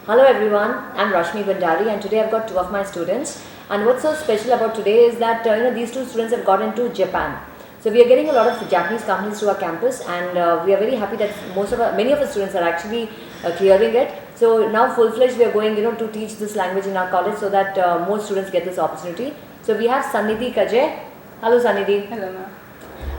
Hello everyone, I'm Rashmi Bhandary and today I've got two of my students. And what's so special about today is that these two students have got into Japan. So we are getting a lot of Japanese companies to our campus, and we are very happy that many of the students are actually clearing it. So now full-fledged we are going to teach this language in our college so that more students get this opportunity. So we have Sannidhi Kaje. Hello Sannidhi. Hello ma'am.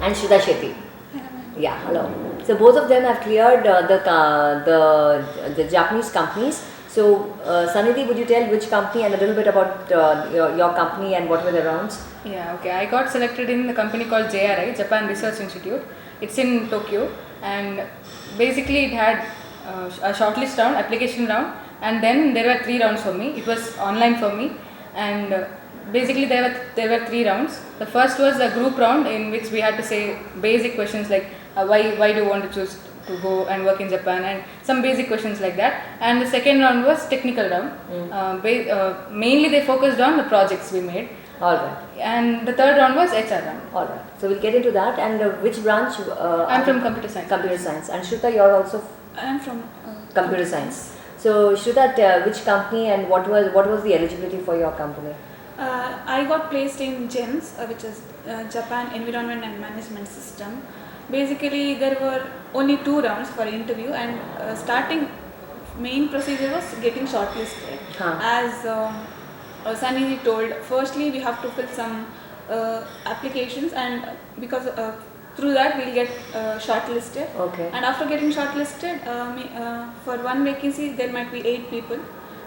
And Shudha Shetty. Hello ma'am. Yeah, hello. So both of them have cleared the Japanese companies. So Sannidhi, would you tell which company and a little bit about your company and what were the rounds? Yeah, okay. I got selected in a company called JRI, Japan Research Institute. It's in Tokyo, and basically it had a shortlist round, application round, and then there were 3 rounds for me. It was online for me, and basically there were 3 rounds. The first was a group round in which we had to say basic questions like why do you want to choose to go and work in Japan, and some basic questions like that. And the second round was technical round. Mainly they focused on the projects we made. Alright. And the third round was HR round. Alright. So we'll get into that. And which branch? I'm from computer science. Computer science. And Shruta, you're also? I'm from computer science. So Shruta, which company and what was the eligibility for your company? I got placed in GEMS, which is Japan Environment and Management System. Basically, there were only 2 rounds for interview, and starting main procedure was getting shortlisted. As Sannidhi told, firstly we have to fill some applications, and because through that we'll get shortlisted. Okay. And after getting shortlisted, for one vacancy there might be 8 people.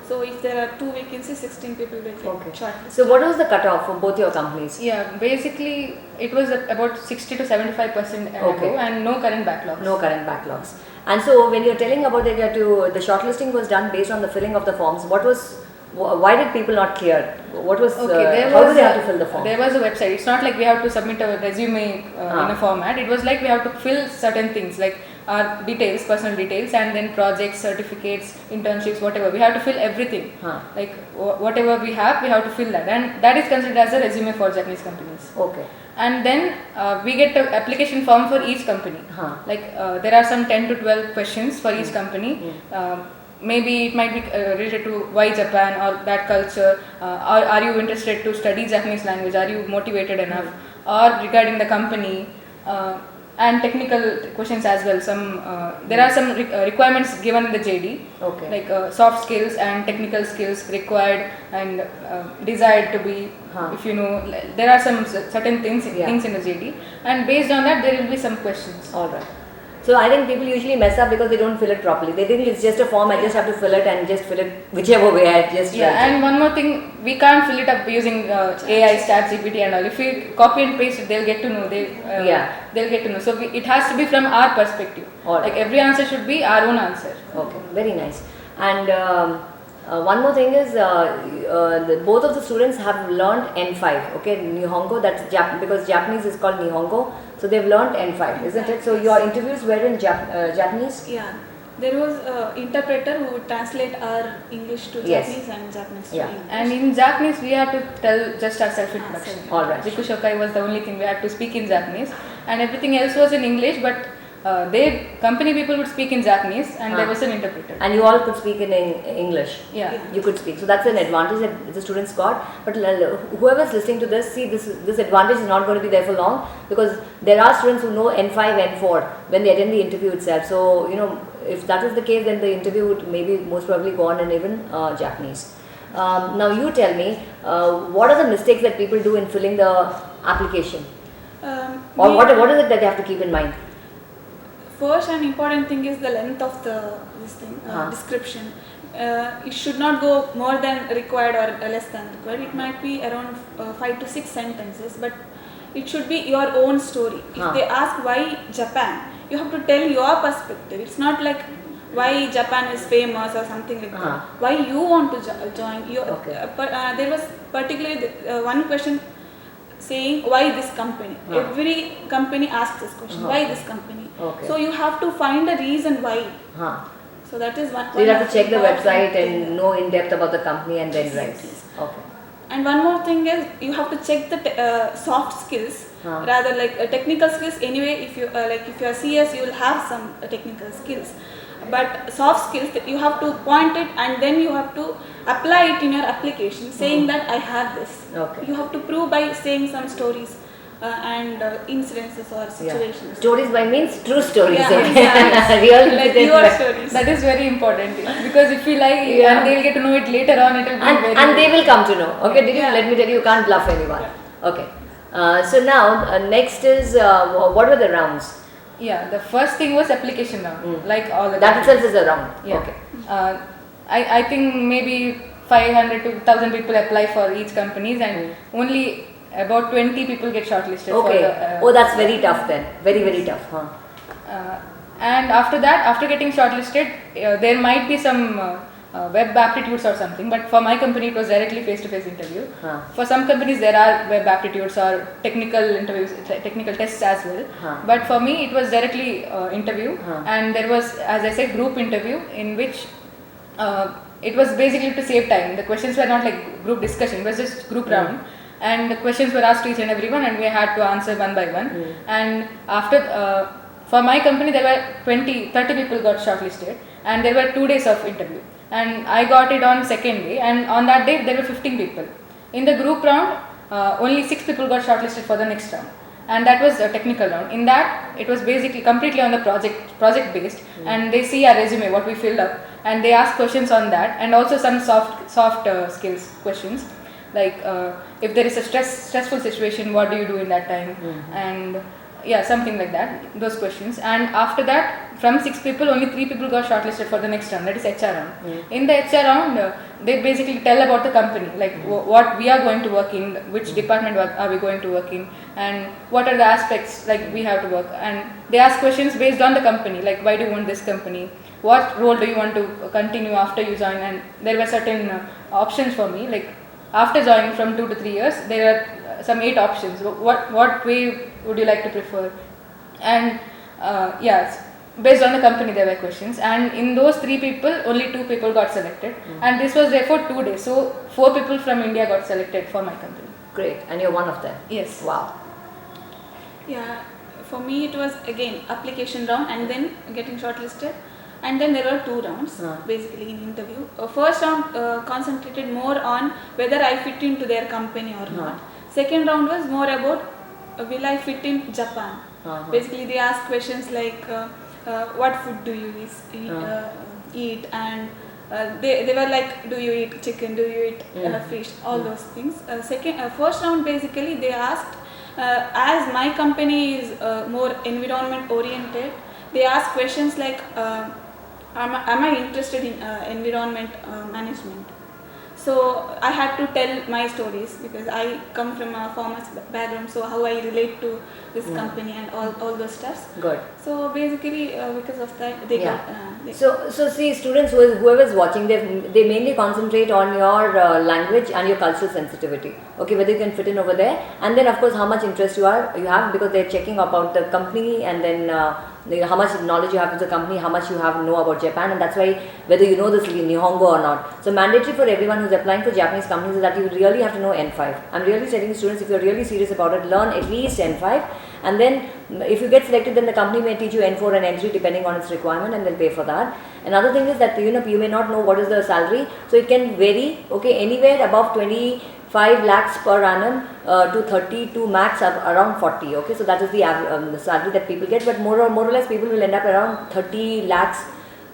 So if there are 2 vacancies, 16 people will get shortlisted. So what was the cutoff for both your companies? Yeah, basically it was about 60 to 75% and no current backlogs. No current backlogs. And so when you're telling about that the shortlisting was done based on the filling of the forms, why did people not clear? How did they have to fill the form? There was a website. It's not like we have to submit a resume in a format. It was like we have to fill certain things like our details, personal details, and then projects, certificates, internships, whatever. We have to fill everything. Like whatever we have to fill that, and that is considered as a resume for Japanese companies. Okay. And then we get an application form for each company. Like there are some 10 to 12 questions for each company. Maybe it might be related to why Japan or that culture, are you interested to study Japanese language, are you motivated enough, or regarding the company, and technical questions as well. There are some requirements given in the JD, like soft skills and technical skills required and desired to be, if you know, there are some certain things in the JD, and based on that there will be some questions. Alright. So I think people usually mess up because they don't fill it properly. They think it's just a form, I just have to fill it and just fill it whichever way I just write. And one more thing, we can't fill it up using AI, ChatGPT and all. If we copy and paste it, they'll get to know. They'll get to know. So it has to be from our perspective. Like every answer should be our own answer. Okay, very nice. And one more thing is, both of the students have learned N5, okay, Nihongo, that's because Japanese is called Nihongo, so they've learned N5, isn't it? So your interviews were in Japanese? Yeah, there was an interpreter who would translate our English to Japanese and Japanese to English. And in Japanese we had to tell just our self-introduction. Alright. Zikushokai was the only thing we had to speak in Japanese, and everything else was in English, but company people would speak in Japanese, and there was an interpreter. And you all could speak in English? Yeah. You could speak. So that's an advantage that the students got. But whoever is listening to this, see, this advantage is not going to be there for long, because there are students who know N5, N4 when they attend the interview itself. So, if that is the case, then the interview would maybe most probably go on in even Japanese. Now you tell me, what are the mistakes that people do in filling the application? Or what is it that they have to keep in mind? First and important thing is the length of description. It should not go more than required or less than required. It might be around 5 to 6 sentences, but it should be your own story. If they ask why Japan, you have to tell your perspective. It's not like why Japan is famous or something like that. Why you want to join. There was particularly one question saying why this company. Every company asks this question, why this company. So you have to find a reason why. So that is one. So you have to check the website and know in depth about the company and then write. Okay. And one more thing is you have to check the soft skills rather like technical skills. Anyway, if you if you are CS, you will have some technical skills. But soft skills, you have to point it and then you have to apply it in your application, saying that I have this. Okay. You have to prove by saying some stories and incidences or situations. Stories by means true stories. Yeah, Okay. yeah. Real Like incidents, your but- stories. That is very important because if you lie Yeah. and they'll get to know it later on, it will be very. and they will come to know. Okay, did you Yeah. let me tell you, you can't bluff anyone. Yeah. Okay. So now next is what were the rounds? Yeah, the first thing was application round, like all the. That itself is a round. Yeah. Okay. I think maybe 500 to 1000 people apply for each companies and only about 20 people get shortlisted. Okay. For the, Oh, that's very tough then. Very tough. Huh. And after that, after getting shortlisted, there might be some web aptitudes or something. But for my company, it was directly face-to-face interview. Huh. For some companies, there are web aptitudes or technical interviews, technical tests as well. Huh. But for me, it was directly interview, Huh. and there was, as I said, group interview in which it was basically to save time. The questions were not like group discussion; it was just group round. And the questions were asked to each and everyone, and we had to answer one by one. And after, for my company, there were 30 people got shortlisted, and there were 2 days of interview. And I got it on second day, and on that day there were 15 people. In the group round, only 6 people got shortlisted for the next round, and that was a technical round. In that, it was basically completely on the project based, and they see our resume, what we filled up, and they ask questions on that, and also some soft skills questions. Like if there is a stressful situation, what do you do in that time? And yeah, something like that, those questions. And after that, from 6 people, only 3 people got shortlisted for the next round, that is HR round. In the HR round, they basically tell about the company, like what we are going to work in, which department are we going to work in, and what are the aspects like we have to work. And they ask questions based on the company, like why do you want this company, what role do you want to continue after you join. And there were certain options for me, like after joining from 2 to 3 years, there are some 8 options. What way would you like to prefer? And yes, based on the company there were questions, and in those 3 people, only 2 people got selected, and this was there for 2 days. So 4 people from India got selected for my company. Great. And you're one of them. Yes. Wow. Yeah, for me it was again application round and then getting shortlisted, and then there were 2 rounds basically in interview. First round concentrated more on whether I fit into their company or not. Second round was more about will I fit in Japan. Basically they ask questions like what food do you eat, and they were like, do you eat chicken, do you eat fish, all those things. First round basically they asked, as my company is more environment oriented, they ask questions like am I interested in environment management. So I had to tell my stories because I come from a farmer's background, so how I relate to this company and all those stuffs. Good. So basically because of that they got So see, students, whoever is watching, they mainly concentrate on your language and your cultural sensitivity. Okay, whether you can fit in over there, and then of course how much interest you have, because they're checking about the company, and then how much knowledge you have of the company, how much you know about Japan, and that's why whether you know this Nihongo or not. So mandatory for everyone who's applying for Japanese companies is that you really have to know N5. I'm really telling students, if you're really serious about it, learn at least N5, and then if you get selected, then the company may teach you N4 and N3 depending on its requirement, and they'll pay for that. Another thing is that you may not know what is the salary, so it can vary. Okay, anywhere above 25 lakhs per annum to 32 max around 40. Okay, so that is the salary that people get, but more or less people will end up around 30 lakhs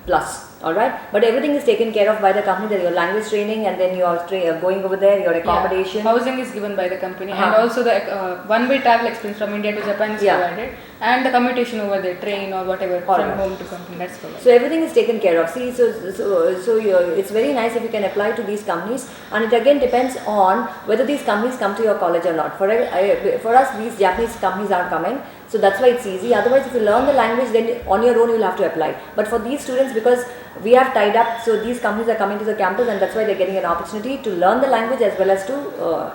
plus. Alright, but everything is taken care of by the company. There your language training, and then you're going over there, your accommodation. Yeah. Housing is given by the company, and also the one-way travel expense from India to Japan is provided, and the commutation over there, train or whatever, from home to company, that's provided. So everything is taken care of. See, so it's very nice if you can apply to these companies, and it again depends on whether these companies come to your college or not. For us, these Japanese companies are coming. So that's why it's easy. Otherwise, if you learn the language, then on your own you'll have to apply. But for these students, because we have tied up, so these companies are coming to the campus, and that's why they're getting an opportunity to learn the language as well as to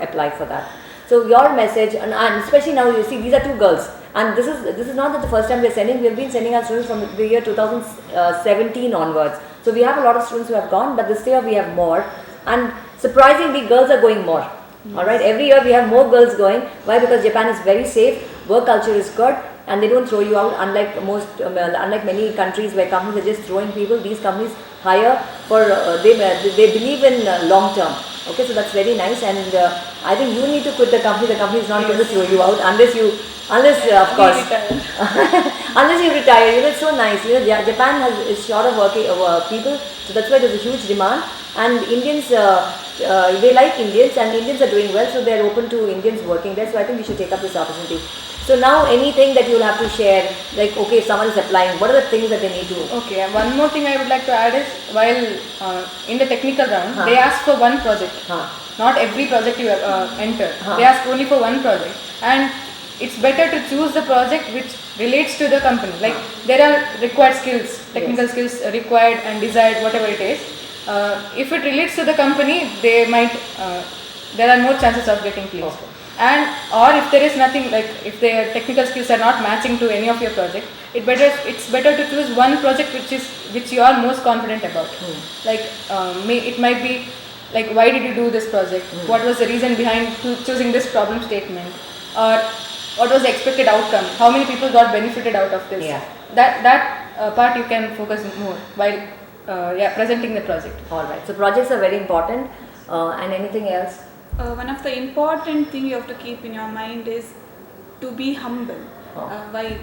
apply for that. So your message, and especially now you see these are 2 girls, and this is not that the first time we're sending. We've been sending our students from the year 2017 onwards. So we have a lot of students who have gone, but this year we have more, and surprisingly, girls are going more. Alright, every year we have more girls going. Why? Because Japan is very safe, work culture is good, and they don't throw you out. Unlike many countries where companies are just throwing people, these companies hire for they believe in long term. Okay, so that's very nice, and I think you need to quit the company. The company is not going to throw you out unless of course unless you retire. It's so nice. Japan is short of working people, so that's why there's a huge demand. And Indians, they like Indians, and Indians are doing well, so they're open to Indians working there. So I think you should take up this opportunity. So now, anything that you'll have to share, like okay, if someone is applying, what are the things that they need to? Okay, one more thing I would like to add is while in the technical round, they ask for one project. Not every project you enter. They ask only for one project, and it's better to choose the project which relates to the company. Like there are required skills, technical skills required and desired, whatever it is. If it relates to the company, they might there are more chances of getting placed. And or if there is nothing, like if their technical skills are not matching to any of your project, it's better to choose one project which you are most confident about. Like it might be like, why did you do this project? What was the reason behind choosing this problem statement? Or what was the expected outcome? How many people got benefited out of this? That part you can focus more while presenting the project. Alright, so projects are very important. And anything else? One of the important thing you have to keep in your mind is to be humble. While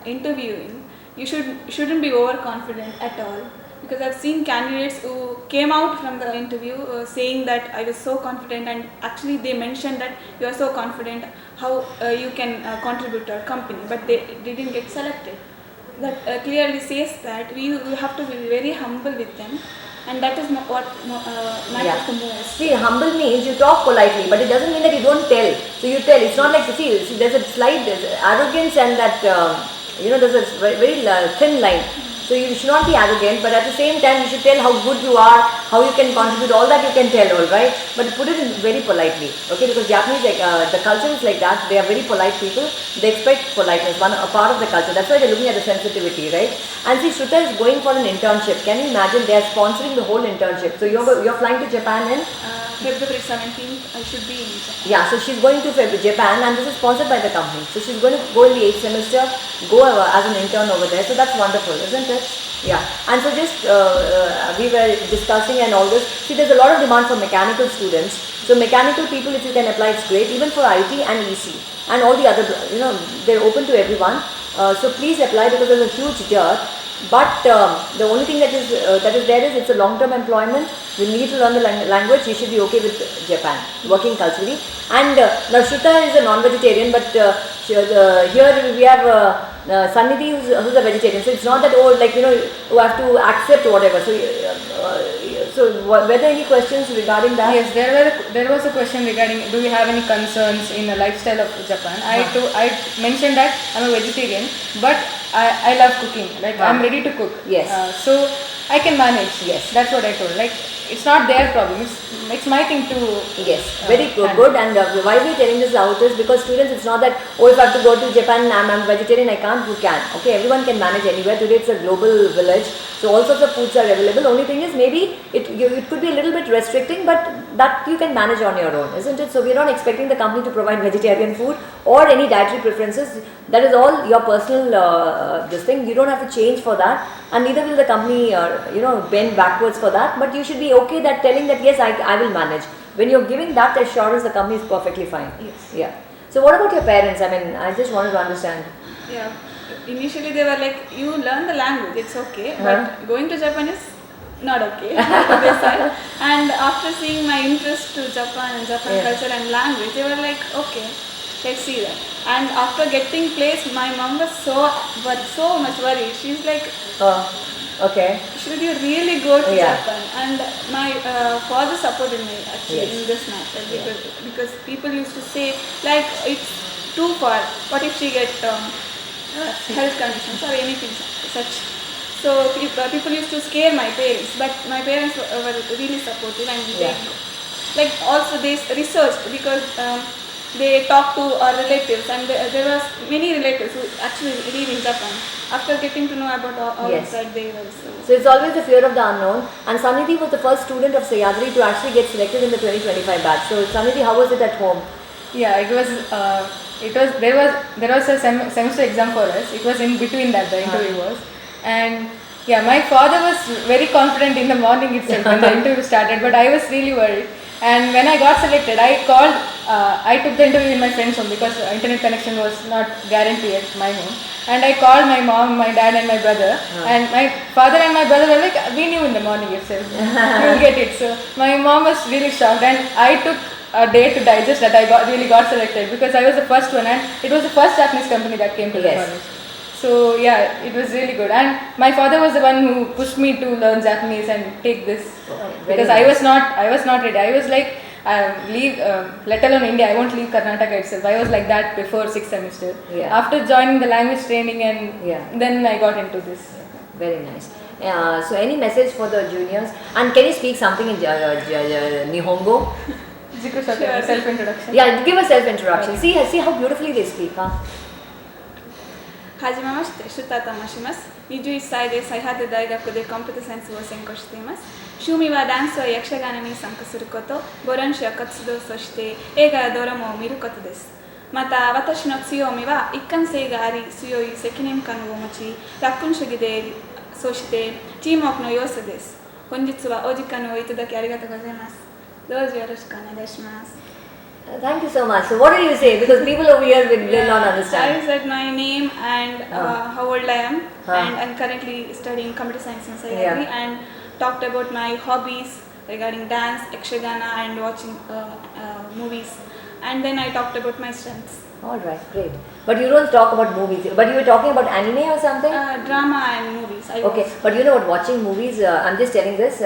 interviewing, you shouldn't be overconfident at all, because I've seen candidates who came out from the interview saying that I was so confident, and actually they mentioned that you are so confident how you can contribute to our company, but they didn't get selected. That clearly says that we have to be very humble with them. And that is what matters the most. See, humble means you talk politely, but it doesn't mean that you don't tell. So you tell. It's not like, see there's a slight arrogance, and that there's a very thin line. So you should not be arrogant, but at the same time you should tell how good you are, how you can contribute. All that you can tell, all right. But put it in very politely, okay? Because Japanese, the culture is like that. They are very polite people. They expect politeness, a part of the culture. That's why they're looking at the sensitivity, right? And see, Shruta is going for an internship. Can you imagine? They are sponsoring the whole internship. So you're flying to Japan in February 17th. I should be in Japan. Yeah, so she's going to Japan, and this is sponsored by the company. So she's going to go in the 8th semester, go as an intern over there. So that's wonderful, isn't it? Yeah. And so just we were discussing and all this. See, there's a lot of demand for mechanical students. So mechanical people, if you can apply, it's great. Even for IT and EC and all the other, they're open to everyone. So please apply, because there's a huge dearth. But the only thing that is there is it's a long-term employment. You need to learn the language. You should be okay with Japan, working culturally. And now Shruta is a non-vegetarian, but here we have Sannidhi who's a vegetarian. So it's not that you have to accept whatever. So were there any questions regarding that? Yes, there was a question regarding, do we have any concerns in the lifestyle of Japan? I mentioned that I'm a vegetarian, but I love cooking. Like I'm ready to cook. Yes. So I can manage. Yes. That's what I told. Like it's not their problem. It's my thing to. Yes. Very good. And why we are telling this out is because students, it's not that if I have to go to Japan, I'm vegetarian, I can't. You can. Okay. Everyone can manage anywhere. Today it's a global village, so all sorts of foods are available. Only thing is maybe it could be a little bit restricting, but that you can manage on your own, isn't it? So we are not expecting the company to provide vegetarian food or any dietary preferences. That is all your personal this thing. You don't have to change for that, and neither will the company bend backwards for that. But you should be okay that telling that yes, I will manage. When you're giving that assurance, the company is perfectly fine. Yes. Yeah. So what about your parents? I mean, I just wanted to understand. Yeah. Initially they were like, you learn the language, it's okay, but going to Japan is not okay. They said. And after seeing my interest to Japan and Japan culture and language, they were like, okay, let's see that. And after getting placed, my mom was so much worried. She's like, Okay. should you really go to Japan? And my father supported me actually in this matter, because people used to say like, it's too far. What if she get health conditions or anything such? So people used to scare my parents, but my parents were really supportive, and they also they researched, because they talked to our relatives, and there was many relatives who actually live in Japan. After getting to know about all of that, they were so it's always the fear of the unknown. And Sannidhi was the first student of Sahyadri to actually get selected in the 2025 batch. So Sannidhi, how was it at home? Yeah, it was there was a semester exam for us. It was in between that the interview was, and yeah, my father was very confident in the morning itself when the interview started, but I was really worried. And when I got selected, I called. I took the interview in my friend's home because internet connection was not guaranteed at my home. And I called my mom, my dad, and my brother. And my father and my brother were like, "We knew in the morning itself, you'll get it." So my mom was really shocked, and I took a day to digest that I really got selected because I was the first one, and it was the first Japanese company that came to the college. So yeah, it was really good, and my father was the one who pushed me to learn Japanese and take this because I was not ready. I was like, leave, let alone India, I won't leave Karnataka itself. I was like that before 6th semester. After joining the language training, and then I got into this. Very nice. So any message for the juniors? And can you speak something in Nihongo? Sure. Self-introduction. Yeah, give a self-introduction. See how beautifully they speak, huh? はじめまして、シュタと申します。21歳でサイハド大学でコンピュータサイエンスを専攻しています。趣味はダンスや役者がに参加すること、ボランティア活動、そして映画やドラマを見ることです。また、私の強みは一貫性があり、強い責任感を持ち、楽観主義で、そしてチームワークの要素です。本日はお時間をいただきありがとうございます。どうぞよろしくお願いします。Thank you so much. So what did you say? Because people over here will not understand. I said my name and how old I am, and I'm currently studying computer science in Sahyadri, and talked about my hobbies regarding dance, yakshagana, and watching movies. And then I talked about my strengths. Alright, great. But you don't talk about movies. But you were talking about anime or something? Drama and movies. Okay, but you know what, watching movies, I'm just telling this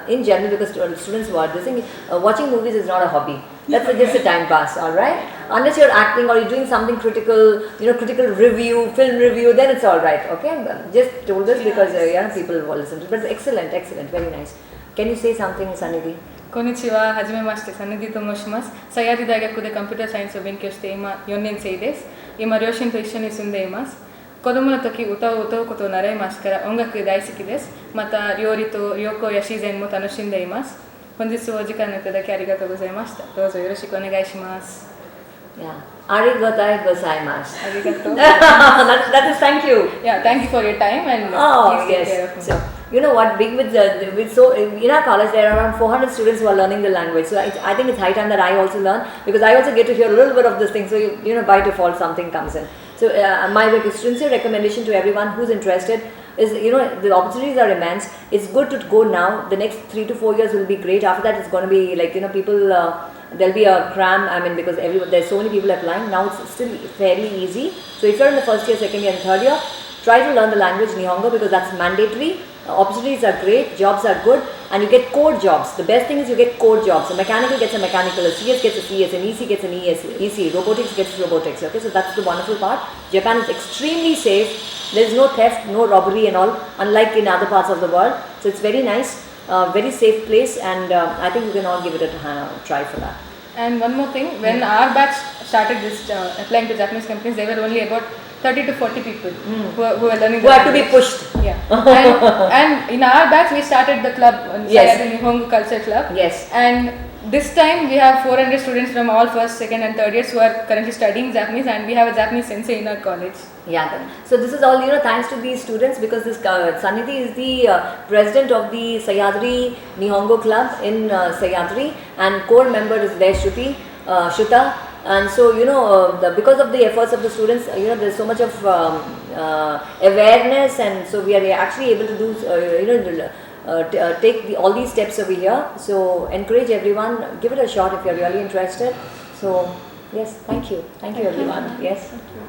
in general because students who are listening, watching movies is not a hobby. That's just a time pass, alright? Unless you're acting or you're doing something critical, critical review, film review, then it's alright, okay? Just told this because people will listen to it. But excellent, very nice. Can you say something, Sanidhi? こんにちは、はじめまして、サヌディと申します。サヤディ大学でコンピューターサイエンスを勉強して今4年生です。今、両親と一緒に住んでいます。子供の時、歌を歌うことを習いますから音楽大好きです。また、料理と旅行や自然も楽しんでいます。本日はお時間いただきありがとうございました。どうぞよろしくお願いします。Yeah. Arigatai gozaimasu. Arigato. that is thank you. Yeah, thank you for your time and please take yes. care of me. So, you know what, in our college there are around 400 students who are learning the language. So I think it's high time that I also learn because I also get to hear a little bit of this thing. So by default something comes in. So my sincere recommendation to everyone who's interested is, the opportunities are immense. It's good to go now. The next 3 to 4 years will be great. After that, it's going to be like, people, there'll be a cram. I mean, because there's so many people applying. Now it's still fairly easy. So if you're in the first year, second year, and third year, try to learn the language Nihongo because that's mandatory. Opportunities are great, jobs are good, and you get core jobs. The best thing is you get core jobs. A mechanical gets a mechanical, a CS gets a CS, an EC gets an EC, robotics gets robotics. Okay, so that's the wonderful part. Japan is extremely safe. There is no theft, no robbery and all, unlike in other parts of the world. So it's very nice, very safe place, and I think you can all give it a try for that. And one more thing, when our batch started this applying to Japanese companies, there were only about 30 to 40 people who were learning. Who had to be pushed. Yeah. and in our batch, we started the club, Sahyadri Nihongo Culture Club. Yes. And this time we have 400 students from all first, second, and third years who are currently studying Japanese, and we have a Japanese sensei in our college. Yeah. So this is all thanks to these students because this Sanidhi is the president of the Sahyadri Nihongo Club in Sahyadri, and core member is there Shuta. And so because of the efforts of the students, there's so much of awareness, and so we are actually able to do take all these steps over here. So encourage everyone, give it a shot if you're really interested. So yes, thank you everyone. Yes. Thank you.